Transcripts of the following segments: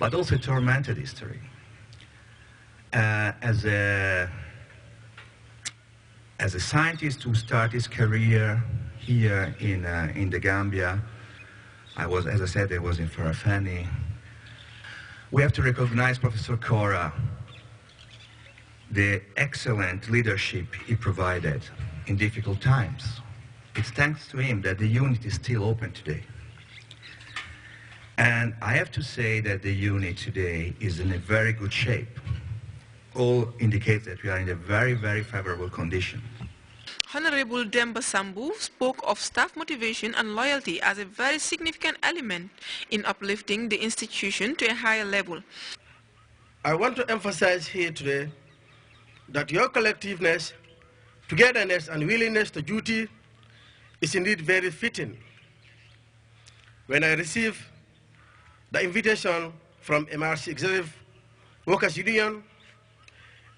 but also a tormented history. As a scientist who started his career here in the Gambia, as I said, I was in Farafani. We have to recognize Professor Kora, the excellent leadership he provided in difficult times. It's thanks to him that the unit is still open today. And I have to say that the unit today is in a very good shape. All indicates that we are in a very, very favorable condition. Honorable Demba Sambu spoke of staff motivation and loyalty as a very significant element in uplifting the institution to a higher level. I want to emphasize here today that your collectiveness, togetherness, and willingness to duty is indeed very fitting. When I received the invitation from MRC Executive Workers Union,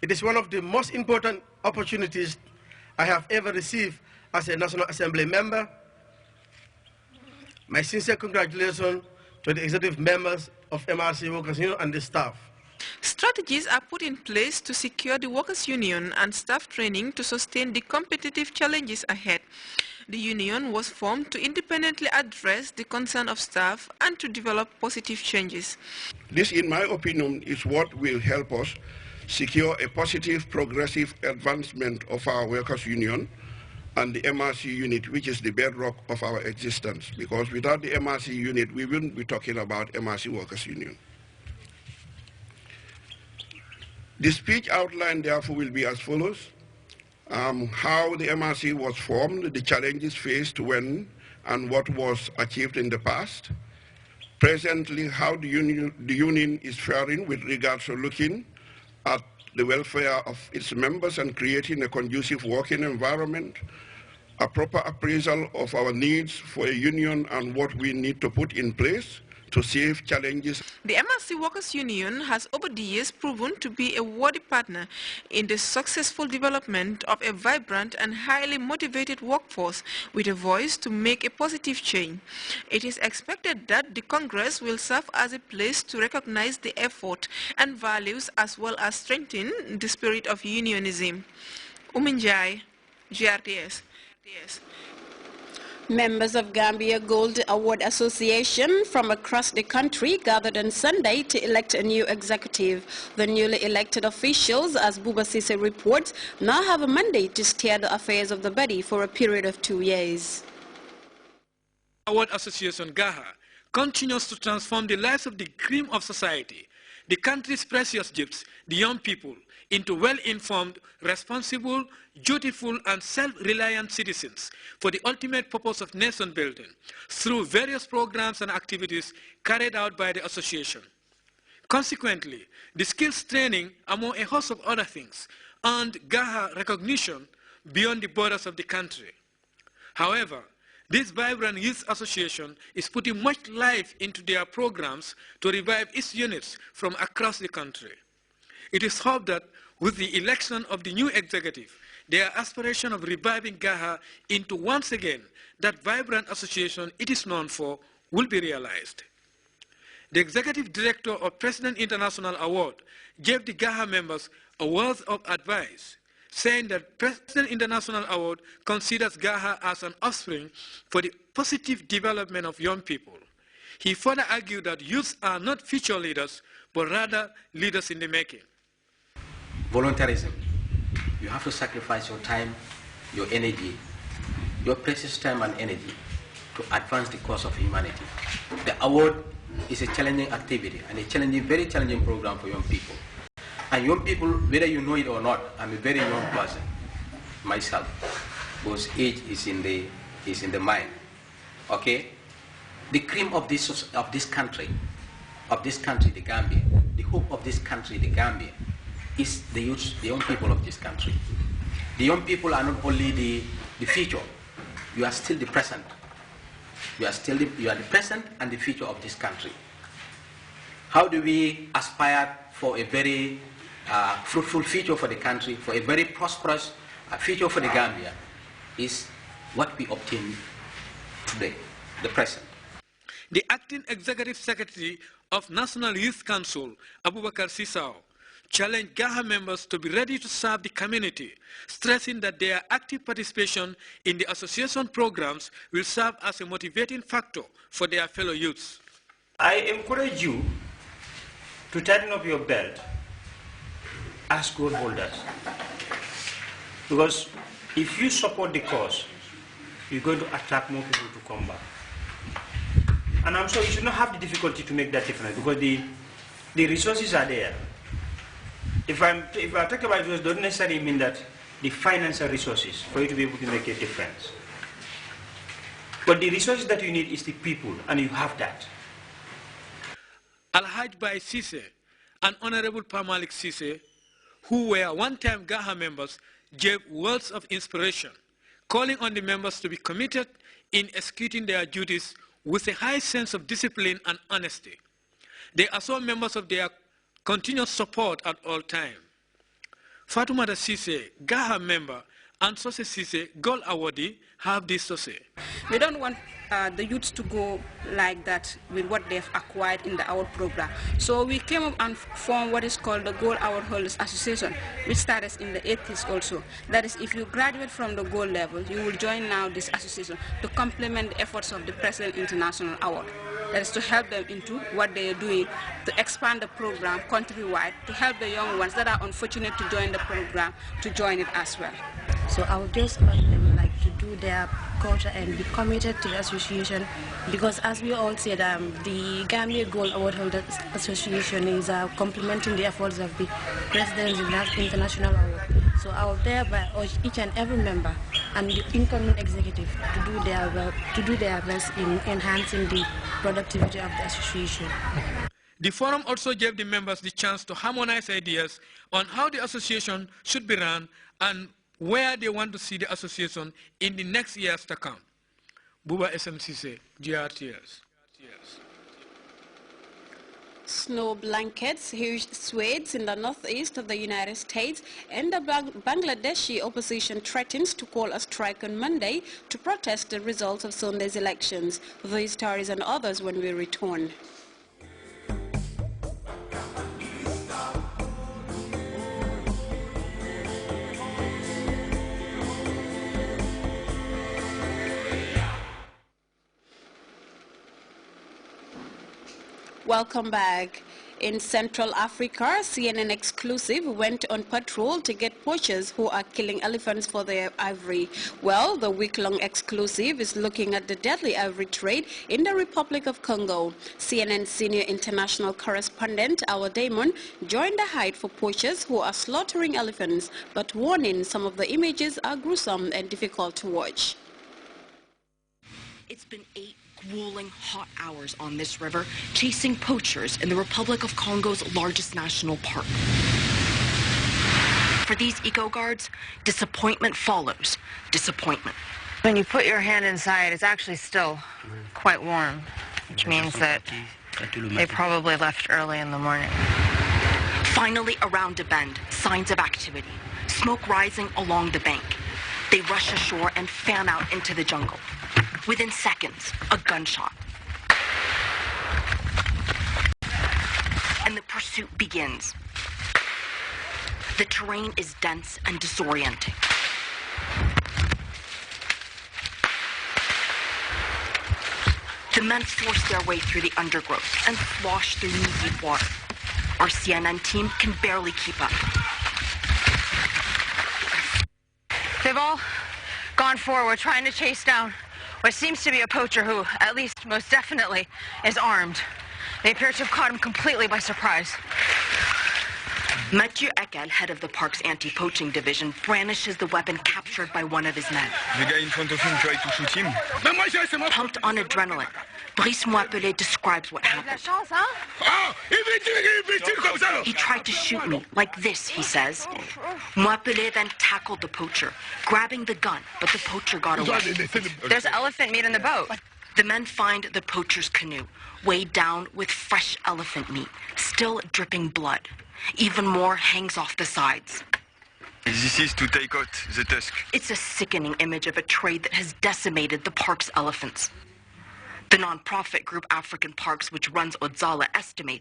it is one of the most important opportunities I have ever received as a National Assembly member. My sincere congratulations to the executive members of MRC Workers Union and the staff. Strategies are put in place to secure the Workers Union and staff training to sustain the competitive challenges ahead. The union was formed to independently address the concern of staff and to develop positive changes. This, in my opinion, is what will help us secure a positive, progressive advancement of our Workers Union and the MRC unit, which is the bedrock of our existence. Because without the MRC unit, we wouldn't be talking about MRC Workers Union. The speech outline, therefore, will be as follows. How the MRC was formed, the challenges faced when and what was achieved in the past. Presently, how the union is faring with regards to looking at the welfare of its members and creating a conducive working environment, a proper appraisal of our needs for a union and what we need to put in place to save challenges. The MRC Workers Union has over the years proven to be a worthy partner in the successful development of a vibrant and highly motivated workforce with a voice to make a positive change. It is expected that the Congress will serve as a place to recognize the effort and values as well as strengthen the spirit of unionism. Uminjai, GRTS. Members of Gambia Gold Award Association from across the country gathered on Sunday to elect a new executive. The newly elected officials, as Buba Sise reports, now have a mandate to steer the affairs of the body for a period of 2 years. Award Association GAHA continues to transform the lives of the cream of society, the country's precious gifts, the young people, into well-informed, responsible, dutiful, and self-reliant citizens for the ultimate purpose of nation building through various programs and activities carried out by the association. Consequently, the skills training, among a host of other things, earned GAHA recognition beyond the borders of the country. However, this vibrant youth association is putting much life into their programs to revive its units from across the country. It is hoped that with the election of the new executive, their aspiration of reviving GAHA into once again that vibrant association it is known for will be realized. The executive director of President International Award gave the GAHA members a word of advice, saying that President International Award considers GAHA as an offspring for the positive development of young people. He further argued that youths are not future leaders, but rather leaders in the making. Voluntarism. You have to sacrifice your time, your energy, your precious time and energy to advance the cause of humanity. The award is a challenging activity and a very challenging program for young people. And young people, whether you know it or not, I'm a very young person myself, whose age is in the mind. Okay, the cream of this country, the Gambia, the hope of this country, the Gambia, is the youth, the young people of this country. The young people are not only the future, you are still the present. You are the present and the future of this country. How do we aspire for a very fruitful future for the country, for a very prosperous future for the Gambia, is what we obtain today, the present. The acting executive secretary of National Youth Council, Abubakar Sisao, challenged GAHA members to be ready to serve the community, stressing that their active participation in the association programs will serve as a motivating factor for their fellow youths. I encourage you to tighten up your belt as goal holders, because if you support the cause, you're going to attract more people to come back. And I'm sure you should not have the difficulty to make that difference, because the resources are there. If I talk about it, it doesn't necessarily mean that the financial resources for you to be able to make a difference. But the resources that you need is the people, and you have that. Al-Hajj Bai Sise and Honorable Pamalik Sise, who were one-time GAHA members, gave words of inspiration, calling on the members to be committed in executing their duties with a high sense of discipline and honesty. They assured members of their continuous support at all times. Fatoumata Sise, GAHA member, and Sose Sise, Gold Awardee, have this to say. We don't want the youths to go like that with what they've acquired in the award program. So we came up and formed what is called the Gold Award Holders Association, which started in the 80s also. That is, if you graduate from the gold level, you will join now this association to complement the efforts of the President International Award. That is to help them into what they are doing, to expand the program countrywide, to help the young ones that are unfortunate to join the program to join it as well. So I would just urge them to do their culture and be committed to the association, because as we all said, the Gambia Gold Award Holders Association is complementing the efforts of the President's International Award. So I would thereby urge each and every member and the incoming executive to do their best in enhancing the productivity of the association. The forum also gave the members the chance to harmonize ideas on how the association should be run and where they want to see the association in the next years to come. Buba SMCC, GRTS. Snow blankets, huge swathes in the northeast of the United States, and the Bangladeshi opposition threatens to call a strike on Monday to protest the results of Sunday's elections. These stories and others when we return. Welcome back. In Central Africa, CNN Exclusive went on patrol to get poachers who are killing elephants for their ivory. Well, the week-long exclusive is looking at the deadly ivory trade in the Republic of Congo. CNN senior international correspondent Our Damon joined the hide for poachers who are slaughtering elephants, but warning some of the images are gruesome and difficult to watch. It's been 8 grueling hot hours on this river, chasing poachers in the Republic of Congo's largest national park. For these eco-guards, disappointment follows disappointment. When you put your hand inside, it's actually still quite warm, which means that they probably left early in the morning. Finally, around a bend, signs of activity. Smoke rising along the bank. They rush ashore and fan out into the jungle. Within seconds, a gunshot. And the pursuit begins. The terrain is dense and disorienting. The men force their way through the undergrowth and slosh through knee-deep water. Our CNN team can barely keep up. They've all gone forward trying to chase down what seems to be a poacher who, at least most definitely, is armed. They appear to have caught him completely by surprise. Mathieu Ekel, head of the park's anti-poaching division, brandishes the weapon captured by one of his men. The guy in front of him tried to shoot him. Pumped on adrenaline, Brice Moapelé describes what happened. He tried to shoot me, like this, he says. Moapelé then tackled the poacher, grabbing the gun, but the poacher got away. There's elephant meat in the boat. The men find the poacher's canoe, weighed down with fresh elephant meat, still dripping blood. Even more hangs off the sides. This is to take out the tusk. It's a sickening image of a trade that has decimated the park's elephants. The nonprofit group African Parks, which runs Odzala, estimates